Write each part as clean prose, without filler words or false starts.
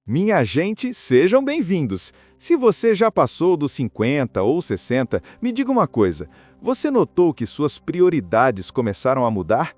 Minha gente, sejam bem-vindos. Se você já passou dos 50 ou 60, me diga uma coisa: você notou que suas prioridades começaram a mudar?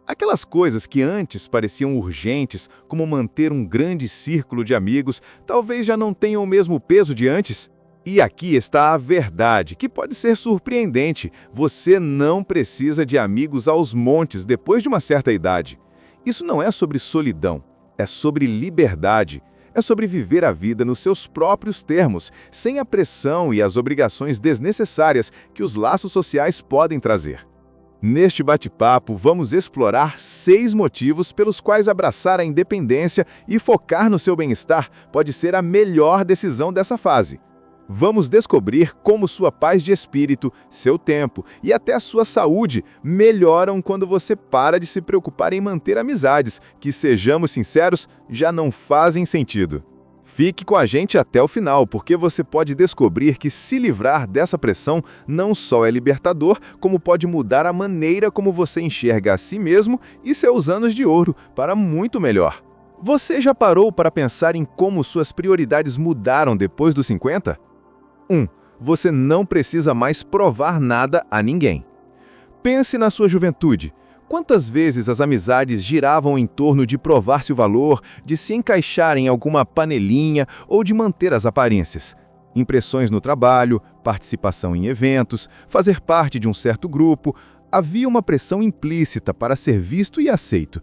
Aquelas coisas que antes pareciam urgentes, como manter um grande círculo de amigos, talvez já não tenham o mesmo peso de antes? E aqui está a verdade, que pode ser surpreendente: você não precisa de amigos aos montes depois de uma certa idade. Isso não é sobre solidão, é sobre liberdade. É sobre viver a vida nos seus próprios termos, sem a pressão e as obrigações desnecessárias que os laços sociais podem trazer. Neste bate-papo, vamos explorar 6 motivos pelos quais abraçar a independência e focar no seu bem-estar pode ser a melhor decisão dessa fase. Vamos descobrir como sua paz de espírito, seu tempo e até a sua saúde melhoram quando você para de se preocupar em manter amizades que, sejamos sinceros, já não fazem sentido. Fique com a gente até o final, porque você pode descobrir que se livrar dessa pressão não só é libertador, como pode mudar a maneira como você enxerga a si mesmo e seus anos de ouro para muito melhor. Você já parou para pensar em como suas prioridades mudaram depois dos 50? 1. Você não precisa mais provar nada a ninguém. Pense na sua juventude. Quantas vezes as amizades giravam em torno de provar seu valor, de se encaixar em alguma panelinha ou de manter as aparências? Impressões no trabalho, participação em eventos, fazer parte de um certo grupo. Havia uma pressão implícita para ser visto e aceito.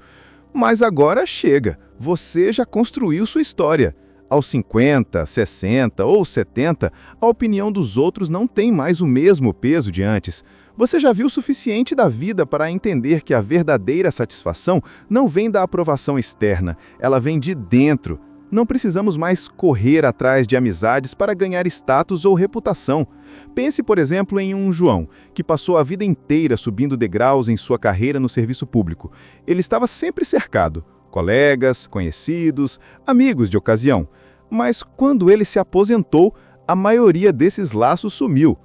Mas agora chega, você já construiu sua história. Aos 50, 60 ou 70, a opinião dos outros não tem mais o mesmo peso de antes. Você já viu o suficiente da vida para entender que a verdadeira satisfação não vem da aprovação externa, ela vem de dentro. Não precisamos mais correr atrás de amizades para ganhar status ou reputação. Pense, por exemplo, em um João, que passou a vida inteira subindo degraus em sua carreira no serviço público. Ele estava sempre cercado. Colegas, conhecidos, amigos de ocasião. Mas quando ele se aposentou, a maioria desses laços sumiu.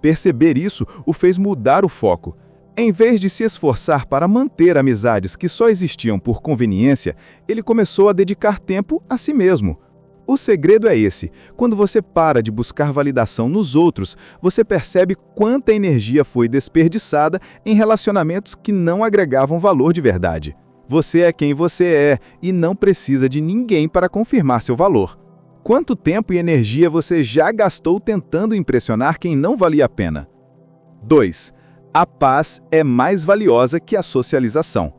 Perceber isso o fez mudar o foco. Em vez de se esforçar para manter amizades que só existiam por conveniência, ele começou a dedicar tempo a si mesmo. O segredo é esse: quando você para de buscar validação nos outros, você percebe quanta energia foi desperdiçada em relacionamentos que não agregavam valor de verdade. Você é quem você é e não precisa de ninguém para confirmar seu valor. Quanto tempo e energia você já gastou tentando impressionar quem não valia a pena? 2. A paz é mais valiosa que a socialização.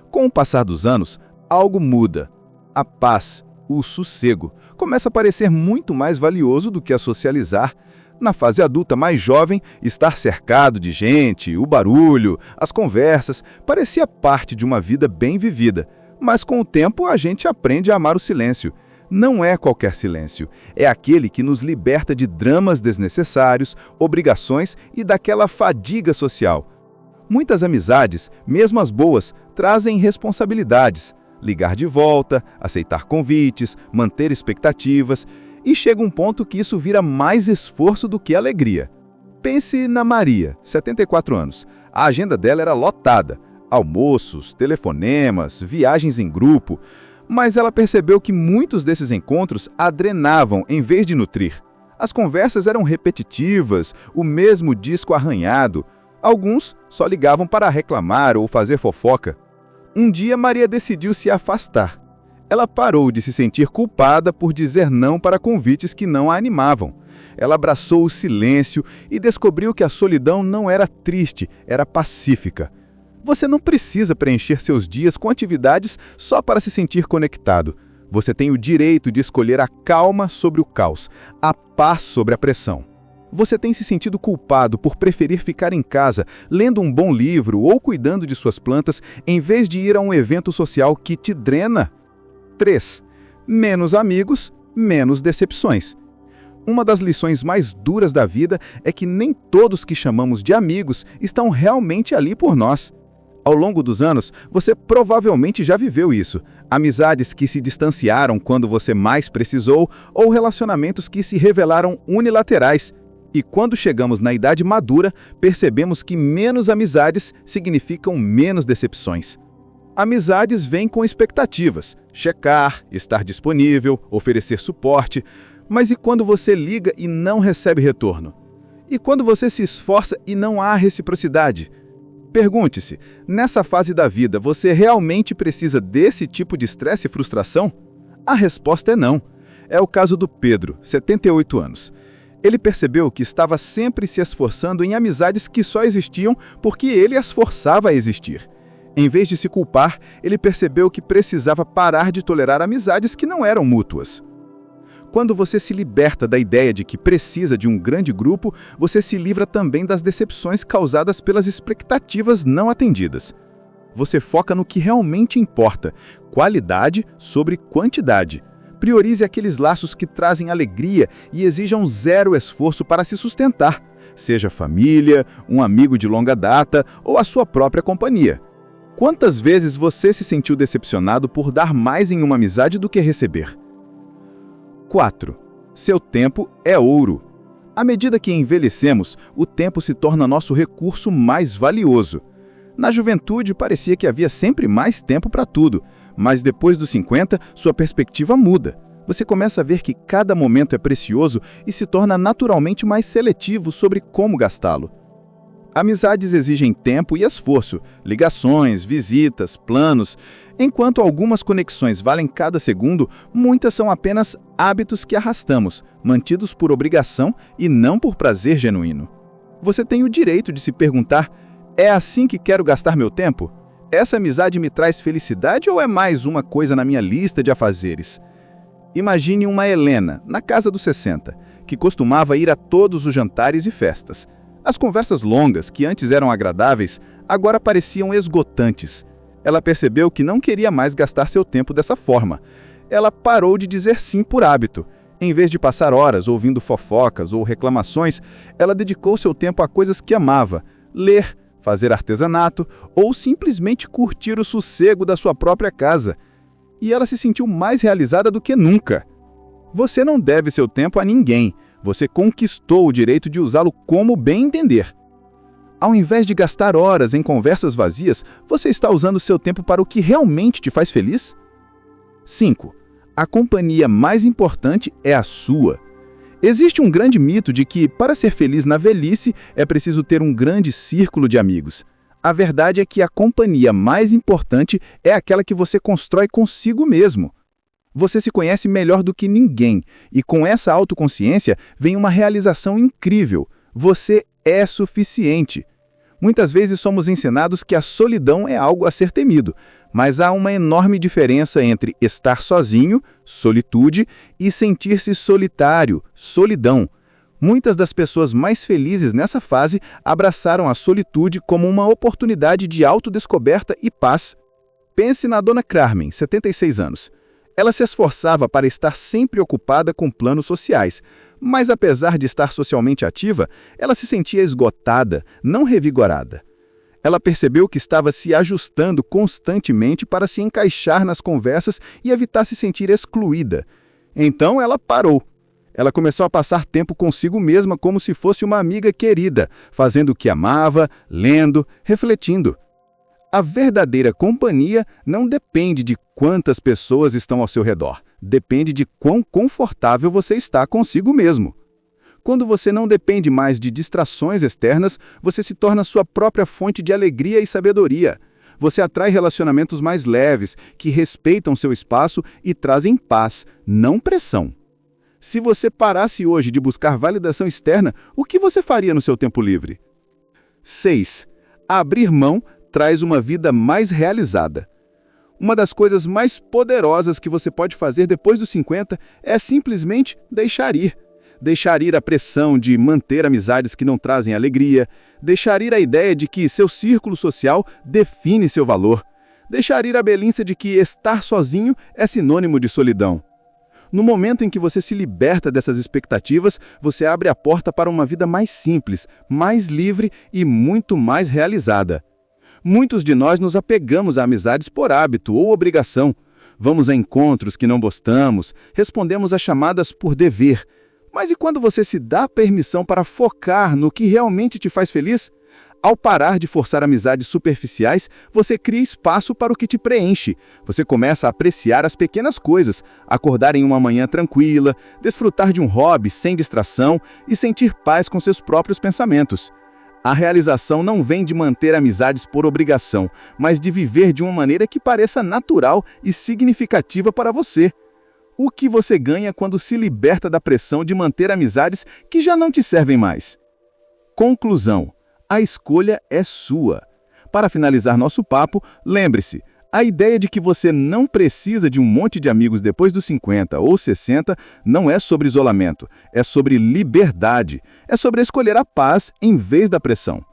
Com o passar dos anos, algo muda. A paz, o sossego, começa a parecer muito mais valioso do que a socializar. Na fase adulta mais jovem, estar cercado de gente, o barulho, as conversas, parecia parte de uma vida bem vivida. Mas com o tempo a gente aprende a amar o silêncio. Não é qualquer silêncio, é aquele que nos liberta de dramas desnecessários, obrigações e daquela fadiga social. Muitas amizades, mesmo as boas, trazem responsabilidades. Ligar de volta, aceitar convites, manter expectativas. E chega um ponto que isso vira mais esforço do que alegria. Pense na Maria, 74 anos. A agenda dela era lotada. Almoços, telefonemas, viagens em grupo. Mas ela percebeu que muitos desses encontros a drenavam em vez de nutrir. As conversas eram repetitivas, o mesmo disco arranhado. Alguns só ligavam para reclamar ou fazer fofoca. Um dia Maria decidiu se afastar. Ela parou de se sentir culpada por dizer não para convites que não a animavam. Ela abraçou o silêncio e descobriu que a solidão não era triste, era pacífica. Você não precisa preencher seus dias com atividades só para se sentir conectado. Você tem o direito de escolher a calma sobre o caos, a paz sobre a pressão. Você tem se sentido culpado por preferir ficar em casa, lendo um bom livro ou cuidando de suas plantas, em vez de ir a um evento social que te drena? 3. Menos amigos, menos decepções. Uma das lições mais duras da vida é que nem todos que chamamos de amigos estão realmente ali por nós. Ao longo dos anos, você provavelmente já viveu isso. Amizades que se distanciaram quando você mais precisou ou relacionamentos que se revelaram unilaterais. E quando chegamos na idade madura, percebemos que menos amizades significam menos decepções. Amizades vêm com expectativas. checar, estar disponível, oferecer suporte. Mas e quando você liga e não recebe retorno? E quando você se esforça e não há reciprocidade? Pergunte-se, nessa fase da vida, você realmente precisa desse tipo de estresse e frustração? A resposta é não. É o caso do Pedro, 78 anos. Ele percebeu que estava sempre se esforçando em amizades que só existiam porque ele as forçava a existir. Em vez de se culpar, ele percebeu que precisava parar de tolerar amizades que não eram mútuas. Quando você se liberta da ideia de que precisa de um grande grupo, você se livra também das decepções causadas pelas expectativas não atendidas. Você foca no que realmente importa, qualidade sobre quantidade. Priorize aqueles laços que trazem alegria e exijam zero esforço para se sustentar, seja família, um amigo de longa data ou a sua própria companhia. Quantas vezes você se sentiu decepcionado por dar mais em uma amizade do que receber? 4. Seu tempo é ouro. À medida que envelhecemos, o tempo se torna nosso recurso mais valioso. Na juventude, parecia que havia sempre mais tempo para tudo, mas depois dos 50, sua perspectiva muda. Você começa a ver que cada momento é precioso e se torna naturalmente mais seletivo sobre como gastá-lo. Amizades exigem tempo e esforço, ligações, visitas, planos. Enquanto algumas conexões valem cada segundo, muitas são apenas hábitos que arrastamos, mantidos por obrigação e não por prazer genuíno. Você tem o direito de se perguntar: é assim que quero gastar meu tempo? Essa amizade me traz felicidade ou é mais uma coisa na minha lista de afazeres? Imagine uma Helena, na casa dos 60, que costumava ir a todos os jantares e festas. As conversas longas, que antes eram agradáveis, agora pareciam esgotantes. Ela percebeu que não queria mais gastar seu tempo dessa forma. Ela parou de dizer sim por hábito. Em vez de passar horas ouvindo fofocas ou reclamações, ela dedicou seu tempo a coisas que amava: ler, fazer artesanato ou simplesmente curtir o sossego da sua própria casa. E ela se sentiu mais realizada do que nunca. Você não deve seu tempo a ninguém. Você conquistou o direito de usá-lo como bem entender. Ao invés de gastar horas em conversas vazias, você está usando seu tempo para o que realmente te faz feliz? 5. A companhia mais importante é a sua. Existe um grande mito de que, para ser feliz na velhice, é preciso ter um grande círculo de amigos. A verdade é que a companhia mais importante é aquela que você constrói consigo mesmo. Você se conhece melhor do que ninguém, e com essa autoconsciência vem uma realização incrível. Você é suficiente. Muitas vezes somos ensinados que a solidão é algo a ser temido, mas há uma enorme diferença entre estar sozinho, solitude, e sentir-se solitário, solidão. Muitas das pessoas mais felizes nessa fase abraçaram a solitude como uma oportunidade de autodescoberta e paz. Pense na Dona Carmen, 76 anos. Ela se esforçava para estar sempre ocupada com planos sociais, mas apesar de estar socialmente ativa, ela se sentia esgotada, não revigorada. Ela percebeu que estava se ajustando constantemente para se encaixar nas conversas e evitar se sentir excluída. Então ela parou. Ela começou a passar tempo consigo mesma como se fosse uma amiga querida, fazendo o que amava, lendo, refletindo. A verdadeira companhia não depende de quantas pessoas estão ao seu redor. Depende de quão confortável você está consigo mesmo. Quando você não depende mais de distrações externas, você se torna sua própria fonte de alegria e sabedoria. Você atrai relacionamentos mais leves, que respeitam seu espaço e trazem paz, não pressão. Se você parasse hoje de buscar validação externa, o que você faria no seu tempo livre? 6. Abrir mão traz uma vida mais realizada. Uma das coisas mais poderosas que você pode fazer depois dos 50 é simplesmente deixar ir. Deixar ir a pressão de manter amizades que não trazem alegria, deixar ir a ideia de que seu círculo social define seu valor, deixar ir a beleza de que estar sozinho é sinônimo de solidão. No momento em que você se liberta dessas expectativas, você abre a porta para uma vida mais simples, mais livre e muito mais realizada. Muitos de nós nos apegamos a amizades por hábito ou obrigação. Vamos a encontros que não gostamos, respondemos a chamadas por dever. Mas e quando você se dá permissão para focar no que realmente te faz feliz? Ao parar de forçar amizades superficiais, você cria espaço para o que te preenche. Você começa a apreciar as pequenas coisas, acordar em uma manhã tranquila, desfrutar de um hobby sem distração e sentir paz com seus próprios pensamentos. A realização não vem de manter amizades por obrigação, mas de viver de uma maneira que pareça natural e significativa para você. O que você ganha quando se liberta da pressão de manter amizades que já não te servem mais? Conclusão: a escolha é sua. Para finalizar nosso papo, lembre-se, a ideia de que você não precisa de um monte de amigos depois dos 50 ou 60 não é sobre isolamento, é sobre liberdade, é sobre escolher a paz em vez da pressão.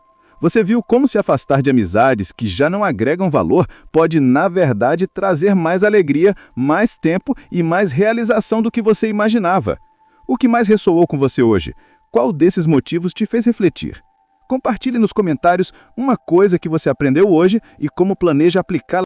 Você viu como se afastar de amizades que já não agregam valor pode, na verdade, trazer mais alegria, mais tempo e mais realização do que você imaginava. O que mais ressoou com você hoje? Qual desses motivos te fez refletir? Compartilhe nos comentários uma coisa que você aprendeu hoje e como planeja aplicá-la